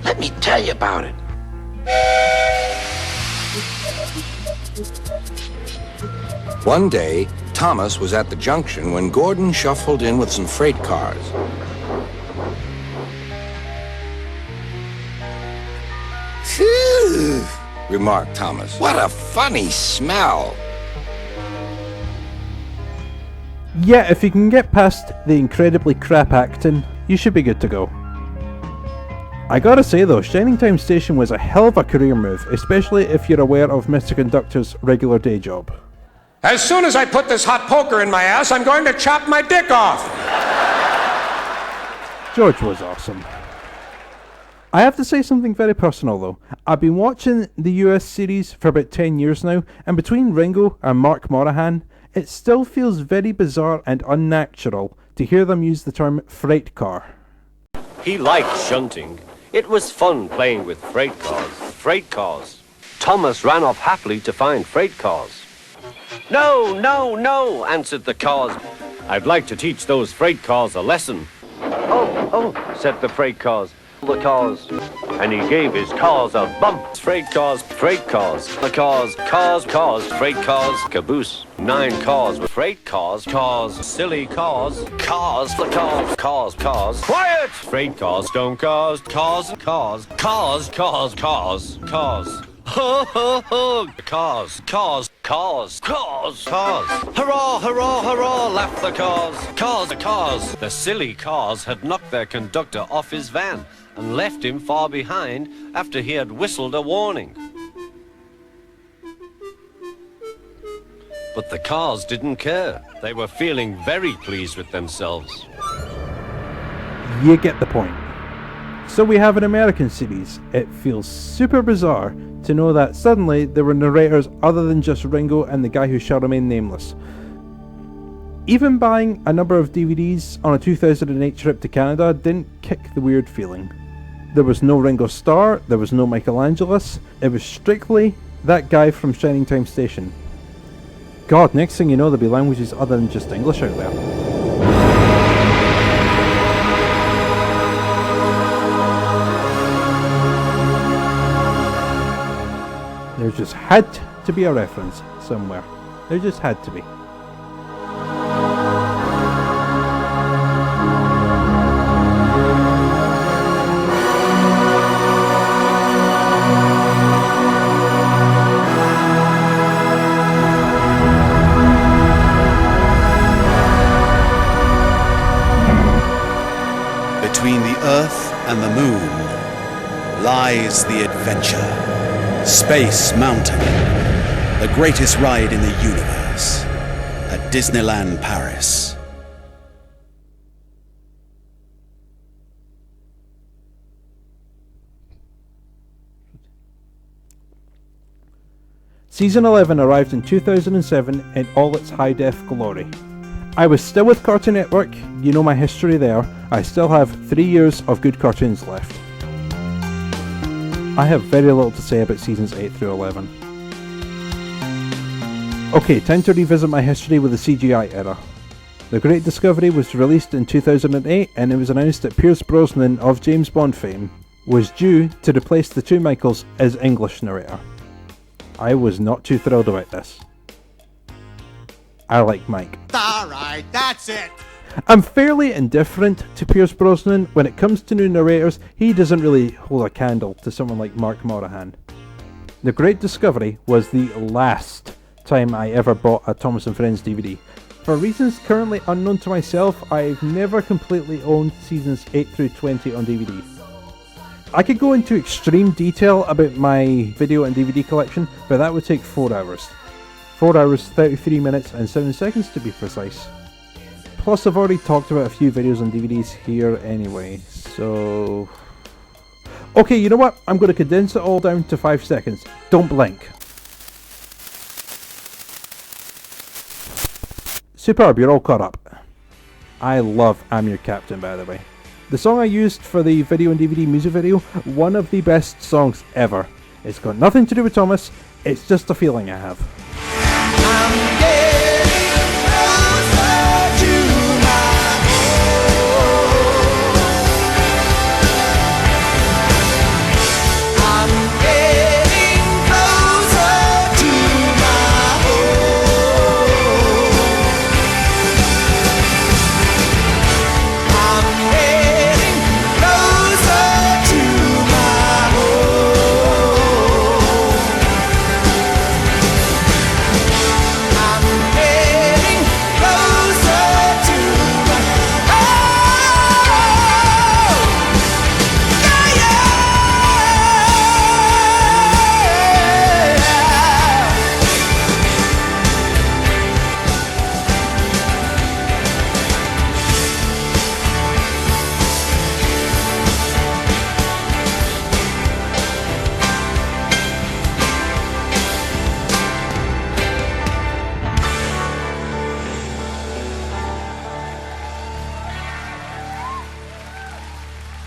Let me tell you about it. One day, Thomas was at the junction when Gordon shuffled in with some freight cars. Phew, remarked Thomas. What a funny smell. Yeah, if you can get past the incredibly crap acting, you should be good to go. I gotta say though, Shining Time Station was a hell of a career move, especially if you're aware of Mr. Conductor's regular day job. As soon as I put this hot poker in my ass, I'm going to chop my dick off. George was awesome. I have to say something very personal though. I've been watching the US series for about 10 years now, and between Ringo and Mark Morahan, it still feels very bizarre and unnatural to hear them use the term freight car. He liked shunting. It was fun playing with freight cars. Freight cars. Thomas ran off happily to find freight cars. No, no, no, answered the cars. I'd like to teach those freight cars a lesson. Oh, said the freight cars. The cars. And he gave his cars a bump. Freight cars, the cars, freight cars, caboose. 9 cars with freight cars, silly cars, the cars. Quiet! Freight cars, don't cars. Ho, ho, ho! Cars. Hurrah, hurrah, hurrah, laughed the cars. The silly cars had knocked their conductor off his van and left him far behind after he had whistled a warning. But the cars didn't care. They were feeling very pleased with themselves. You get the point. So we have an American series. It feels super bizarre to know that suddenly there were narrators other than just Ringo and the guy who shall remain nameless. Even buying a number of DVDs on a 2008 trip to Canada didn't kick the weird feeling. There was no Ringo Starr, there was no Michelangelis, it was strictly that guy from Shining Time Station. God, next thing you know there'll be languages other than just English out there. There just had to be a reference somewhere. There just had to be. Between the Earth and the Moon lies the adventure. Space Mountain, the greatest ride in the universe, at Disneyland Paris. Season 11 arrived in 2007 in all its high-def glory. I was still with Cartoon Network, you know my history there. I still have 3 years of good cartoons left. I have very little to say about seasons 8 through 11. Okay, time to revisit my history with the CGI era. The Great Discovery was released in 2008 and it was announced that Pierce Brosnan of James Bond fame was due to replace the two Michaels as English narrator. I was not too thrilled about this. I like Mike. Alright, that's it. I'm fairly indifferent to Pierce Brosnan. When it comes to new narrators, he doesn't really hold a candle to someone like Mark Morahan. The Great Discovery was the last time I ever bought a Thomas & Friends DVD. For reasons currently unknown to myself, I've never completely owned seasons 8 through 20 on DVD. I could go into extreme detail about my video and DVD collection, but that would take 4 hours. 4 hours, 33 minutes and 7 seconds to be precise. Plus I've already talked about a few videos and DVDs here anyway, so... Okay, you know what? I'm going to condense it all down to 5 seconds. Don't blink. Superb, you're all caught up. I love I'm Your Captain, by the way. The song I used for the video and DVD music video, one of the best songs ever. It's got nothing to do with Thomas, it's just a feeling I have.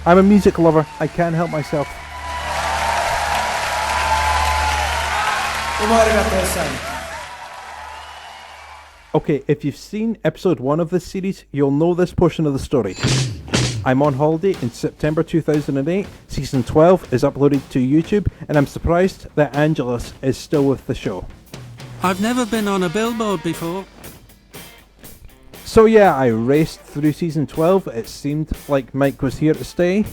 I'm a music lover, I can't help myself. Okay, if you've seen episode 1 of this series, you'll know this portion of the story. I'm on holiday in September 2008, season 12 is uploaded to YouTube, and I'm surprised that Angelus is still with the show. I've never been on a billboard before. So yeah, I raced through season 12, it seemed like Mike was here to stay,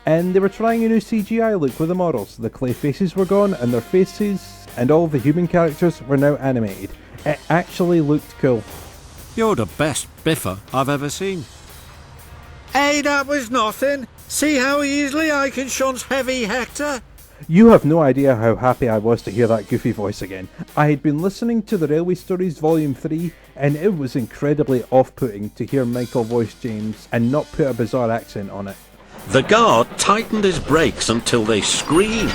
and they were trying a new CGI look with the models. The clay faces were gone, and their faces and all the human characters were now animated. It actually looked cool. You're the best biffer I've ever seen. Hey, that was nothing. See how easily I can shunt heavy Hector? You have no idea how happy I was to hear that goofy voice again. I had been listening to the Railway Stories Volume 3 and it was incredibly off-putting to hear Michael voice James and not put a bizarre accent on it. The guard tightened his brakes until they screamed.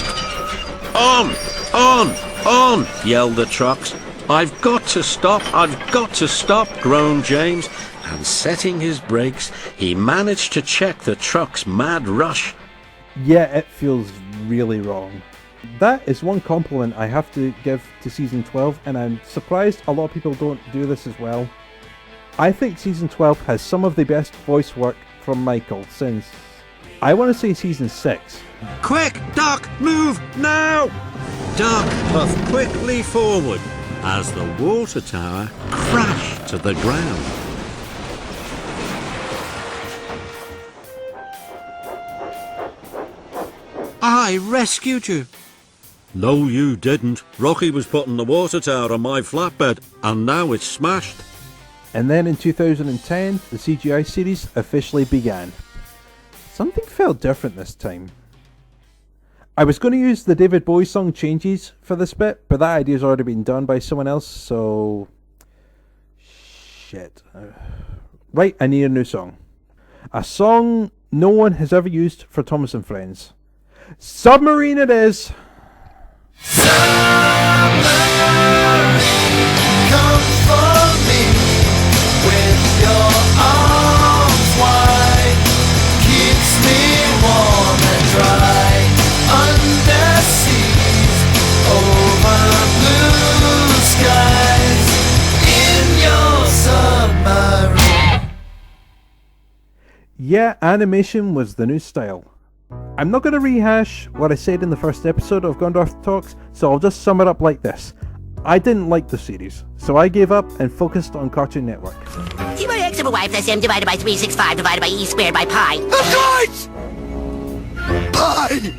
On! On! On! Yelled the trucks. I've got to stop! I've got to stop! Groaned James. And setting his brakes, he managed to check the truck's mad rush. Yeah, it feels really wrong. That is one compliment I have to give to season 12, and I'm surprised a lot of people don't do this as well. I think season 12 has some of the best voice work from Michael since, I want to say season 6. Quick, Doc, move now! Doc puffed quickly forward as the water tower crashed to the ground. I rescued you. No, you didn't. Rocky was putting the water tower on my flatbed, and now it's smashed. And then in 2010, the CGI series officially began. Something felt different this time. I was going to use the David Bowie song Changes for this bit, but that idea's already been done by someone else, so... Shit. Right, I need a new song. A song no one has ever used for Thomas and Friends. Submarine it is! Submarine! Yeah, animation was the new style. I'm not going to rehash what I said in the first episode of Gondarth Talks, so I'll just sum it up like this. I didn't like the series, so I gave up and focused on Cartoon Network. T by x over y plus m divided by 365 divided by e squared by pi. That's right! Pi!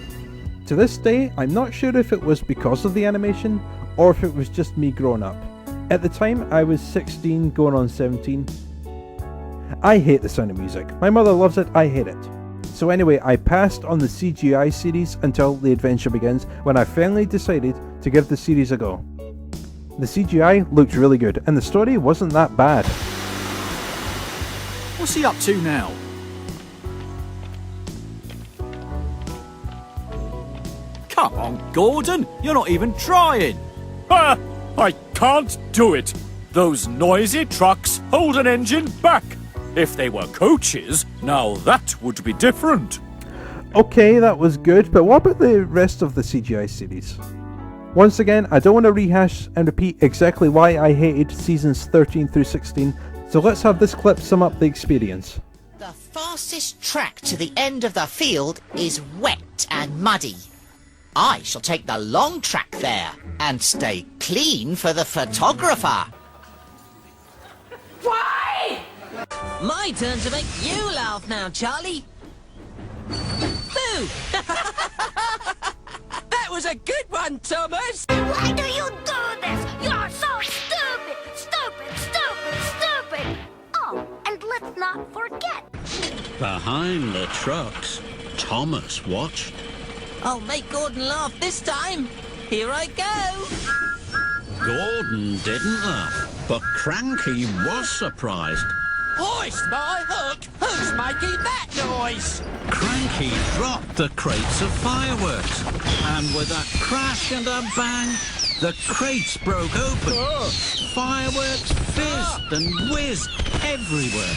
To this day, I'm not sure if it was because of the animation, or if it was just me growing up. At the time, I was 16 going on 17. I hate the sound of music. My mother loves it, I hate it. So anyway, I passed on the CGI series until The Adventure Begins, when I finally decided to give the series a go. The CGI looked really good, and the story wasn't that bad. What's he up to now? Come on, Gordon, you're not even trying. Ah, I can't do it. Those noisy trucks hold an engine back. If they were coaches, now that would be different. Okay, that was good, but what about the rest of the CGI series? Once again, I don't want to rehash and repeat exactly why I hated seasons 13 through 16, so let's have this clip sum up the experience. The fastest track to the end of the field is wet and muddy. I shall take the long track there and stay clean for the photographer. Why? My turn to make you laugh now, Charlie. Boo! That was a good one, Thomas! Why do you do this? You're so stupid! Stupid, stupid, stupid! Oh, and let's not forget. Behind the trucks, Thomas watched. I'll make Gordon laugh this time. Here I go. Gordon didn't laugh, but Cranky was surprised. Hoist my hook! Who's making that noise? Cranky dropped the crates of fireworks, and with a crash and a bang, the crates broke open. Fireworks fizzed and whizzed everywhere.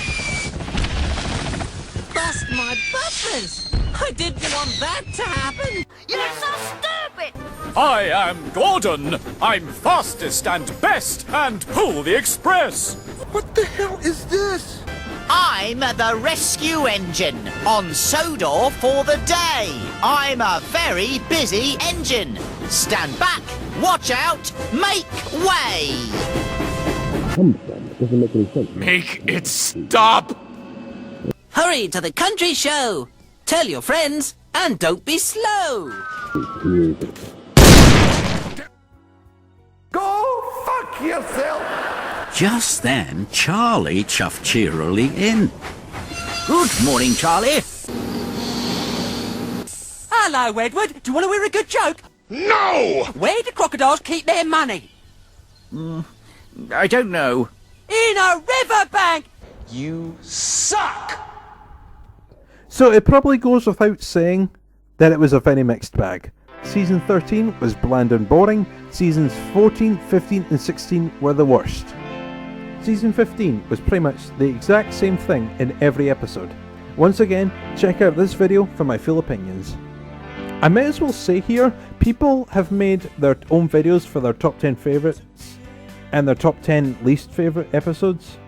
Bust my buffers! I didn't want that to happen! You're so stupid! I am Gordon. I'm fastest and best and pull the express. What the hell is this? I'm the rescue engine on Sodor for the day. I'm a very busy engine. Stand back, watch out, make way. Doesn't make any sense. Make it stop! Hurry to the country show! Tell your friends, and don't be slow! Go fuck yourself! Just then, Charlie chuffed cheerily in. Good morning, Charlie. Hello, Edward. Do you want to hear a good joke? No! Where do crocodiles keep their money? I don't know. In a riverbank! You suck! So it probably goes without saying that it was a very mixed bag. Season 13 was bland and boring. Seasons 14, 15 and 16 were the worst. Season 15 was pretty much the exact same thing in every episode. Once again, check out this video for my full opinions. I may as well say here, people have made their own videos for their top 10 favourites and their top 10 least favourite episodes.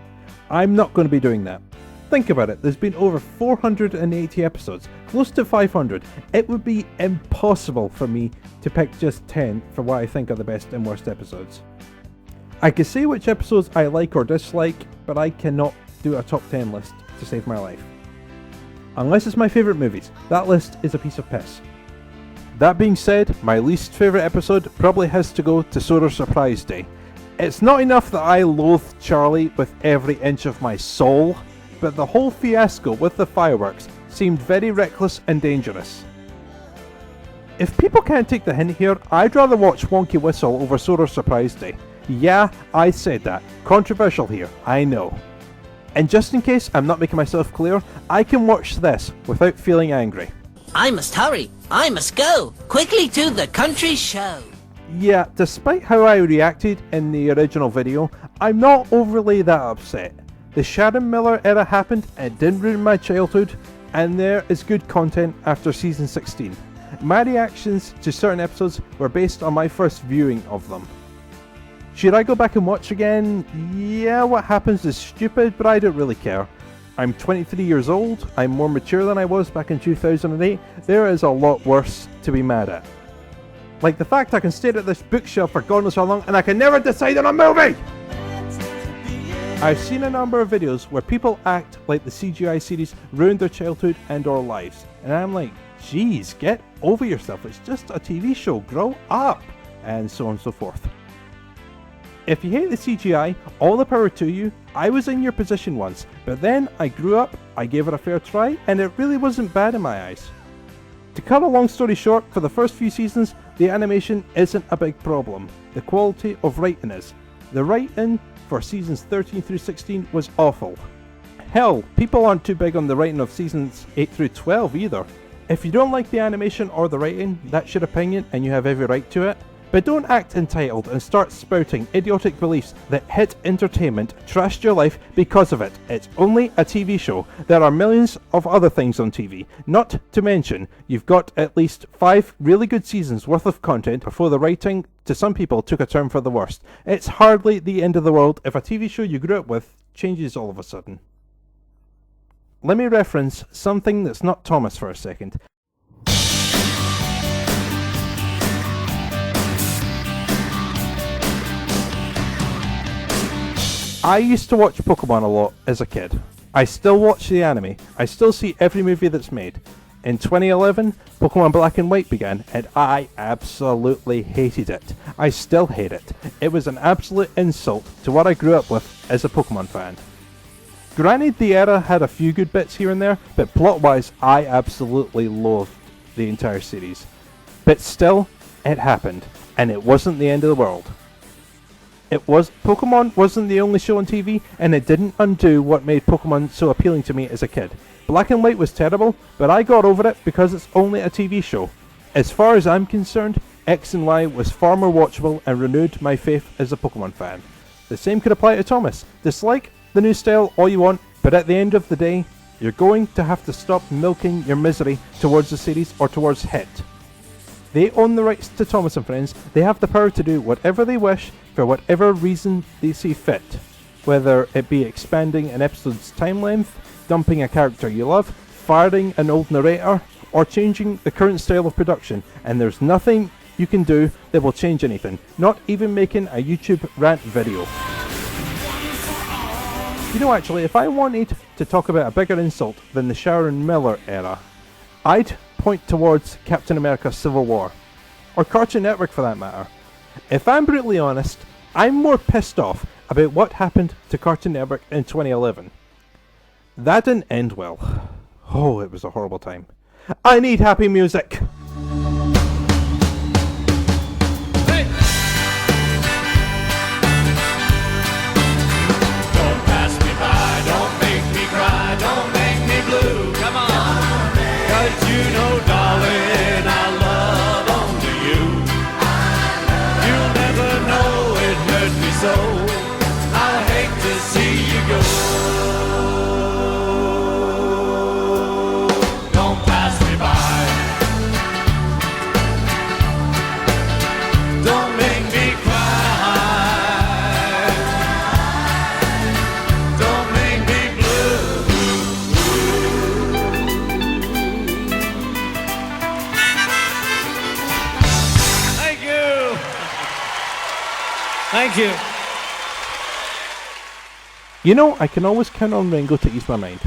I'm not going to be doing that. Think about it, there's been over 480 episodes, close to 500. It would be impossible for me to pick just 10 for what I think are the best and worst episodes. I can say which episodes I like or dislike, but I cannot do a top 10 list to save my life. Unless it's my favourite movies, that list is a piece of piss. That being said, my least favourite episode probably has to go to Solar Surprise Day. It's not enough that I loathe Charlie with every inch of my soul, but the whole fiasco with the fireworks seemed very reckless and dangerous. If people can't take the hint here, I'd rather watch Wonky Whistle over Solar Surprise Day. Yeah, I said that. Controversial here, I know. And just in case I'm not making myself clear, I can watch this without feeling angry. I must hurry. I must go. Quickly to the country show. Yeah, despite how I reacted in the original video, I'm not overly that upset. The Sharon Miller era happened, it didn't ruin my childhood, and there is good content after season 16. My reactions to certain episodes were based on my first viewing of them. Should I go back and watch again? Yeah, what happens is stupid, but I don't really care. I'm 23 years old, I'm more mature than I was back in 2008, there is a lot worse to be mad at. Like the fact I can stare at this bookshelf for God knows how long and I can never decide on a movie! I've seen a number of videos where people act like the CGI series ruined their childhood and or lives, and I'm like, geez, get over yourself, it's just a TV show, grow up, and so on and so forth. If you hate the CGI, all the power to you. I was in your position once, but then I grew up, I gave it a fair try, and it really wasn't bad in my eyes. To cut a long story short, for the first few seasons, the animation isn't a big problem. The quality of writing is. The writing for seasons 13 through 16 was awful. Hell, people aren't too big on the writing of seasons 8 through 12 either. If you don't like the animation or the writing, that's your opinion and you have every right to it. But don't act entitled and start spouting idiotic beliefs that Hit Entertainment trashed your life because of it. It's only a TV show. There are millions of other things on TV. Not to mention, you've got at least 5 really good seasons worth of content before the writing, to some people, took a turn for the worst. It's hardly the end of the world if a TV show you grew up with changes all of a sudden. Let me reference something that's not Thomas for a second. I used to watch Pokemon a lot as a kid. I still watch the anime. I still see every movie that's made. In 2011, Pokemon Black and White began, and I absolutely hated it. I still hate it. It was an absolute insult to what I grew up with as a Pokemon fan. Granted, the era had a few good bits here and there, but plot-wise, I absolutely loathed the entire series. But still, it happened, and it wasn't the end of the world. Pokemon wasn't the only show on TV, and it didn't undo what made Pokemon so appealing to me as a kid. Black and White was terrible, but I got over it because it's only a TV show. As far as I'm concerned, X and Y was far more watchable and renewed my faith as a Pokemon fan. The same could apply to Thomas. Dislike the new style all you want, but at the end of the day, you're going to have to stop milking your misery towards the series or towards Hit. They own the rights to Thomas and Friends. They have the power to do whatever they wish for whatever reason they see fit. Whether it be expanding an episode's time length, dumping a character you love, firing an old narrator, or changing the current style of production. And there's nothing you can do that will change anything. Not even making a YouTube rant video. You know, actually, if I wanted to talk about a bigger insult than the Sharon Miller era, I'd point towards Captain America Civil War, or Cartoon Network for that matter. If I'm brutally honest, I'm more pissed off about what happened to Cartoon Network in 2011. That didn't end well. Oh, it was a horrible time. I need happy music! Thank you. You know, I can always count on Ringo to ease my mind.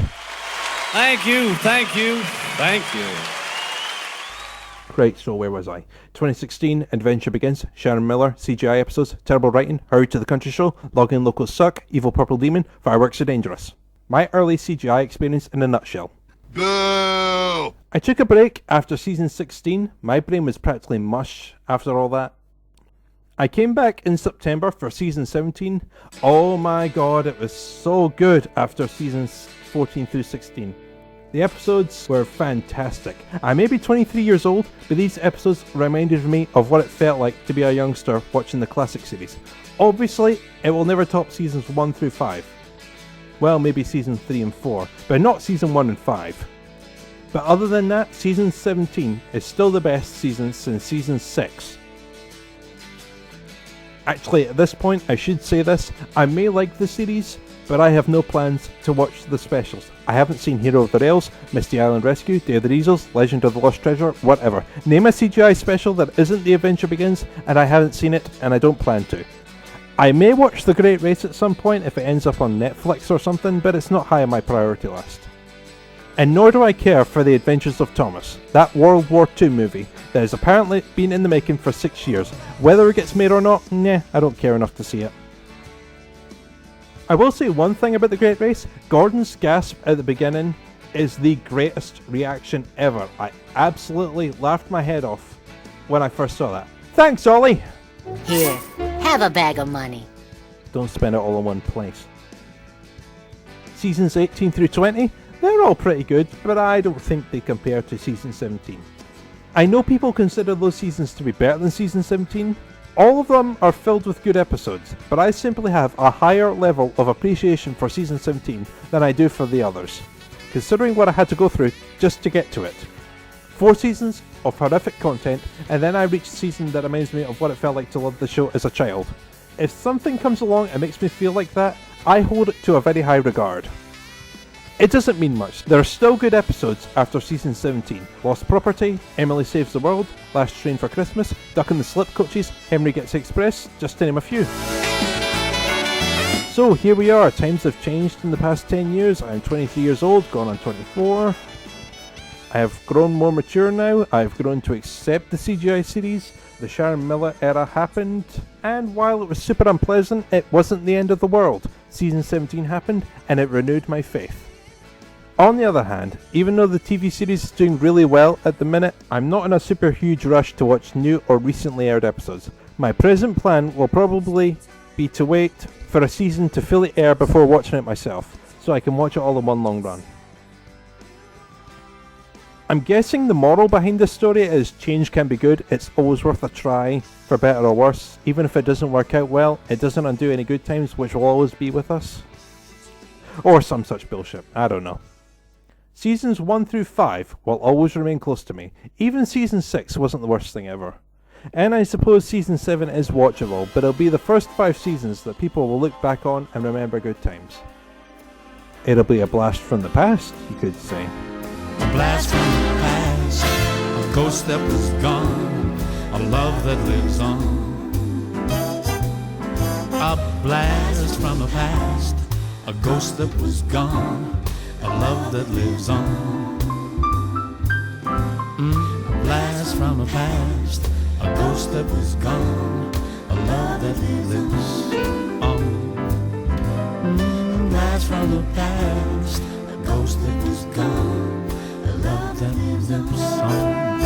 Thank you, thank you, thank you. Right, so where was I? 2016, Adventure Begins, Sharon Miller, CGI episodes, terrible writing, Hurry to the Country Show, Login Locals Suck, Evil Purple Demon, Fireworks Are Dangerous. My early CGI experience in a nutshell. Boo! I took a break after season 16. My brain was practically mush after all that. I came back in September for season 17. Oh my god, it was so good after seasons 14 through 16. The episodes were fantastic. I may be 23 years old, but these episodes reminded me of what it felt like to be a youngster watching the classic series. Obviously, it will never top seasons 1 through 5. Well, maybe season 3 and 4, but not season 1 and 5. But other than that, season 17 is still the best season since season 6. Actually, at this point, I should say this. I may like the series, but I have no plans to watch the specials. I haven't seen Hero of the Rails, Misty Island Rescue, Day of the Diesels, Legend of the Lost Treasure, whatever. Name a CGI special that isn't The Adventure Begins, and I haven't seen it, and I don't plan to. I may watch The Great Race at some point if it ends up on Netflix or something, but it's not high on my priority list. And nor do I care for The Adventures of Thomas, that World War II movie that has apparently been in the making for 6 years. Whether it gets made or not, nah, I don't care enough to see it. I will say one thing about The Great Race. Gordon's gasp at the beginning is the greatest reaction ever. I absolutely laughed my head off when I first saw that. Thanks, Ollie! Here, have a bag of money. Don't spend it all in one place. Seasons 18 through 20, they're all pretty good, but I don't think they compare to Season 17. I know people consider those seasons to be better than Season 17. All of them are filled with good episodes, but I simply have a higher level of appreciation for Season 17 than I do for the others, considering what I had to go through just to get to it. 4 seasons of horrific content, and then I reached a season that reminds me of what it felt like to love the show as a child. If something comes along and makes me feel like that, I hold it to a very high regard. It doesn't mean much. There are still good episodes after Season 17. Lost Property, Emily Saves the World, Last Train for Christmas, Duck and the Slip Coaches, Henry Gets Express, just to name a few. So here we are. Times have changed in the past 10 years. I'm 23 years old, going on 24. I have grown more mature now. I've grown to accept the CGI series. The Sharon Miller era happened, and while it was super unpleasant, it wasn't the end of the world. Season 17 happened, and it renewed my faith. On the other hand, even though the TV series is doing really well at the minute, I'm not in a super huge rush to watch new or recently aired episodes. My present plan will probably be to wait for a season to fully air before watching it myself, so I can watch it all in one long run. I'm guessing the moral behind this story is change can be good, it's always worth a try, for better or worse. Even if it doesn't work out well, it doesn't undo any good times which will always be with us. Or some such bullshit, I don't know. Seasons 1 through 5 will always remain close to me. Even Season 6 wasn't the worst thing ever. And I suppose Season 7 is watchable, but it'll be the first 5 seasons that people will look back on and remember good times. It'll be a blast from the past, you could say. A blast from the past, a ghost that was gone, a love that lives on. A blast from the past, a ghost that was gone, a love that lives on. A blast from the past, a ghost that was gone, a love that lives on. A blast from the past, a ghost that was gone, a love that lives on.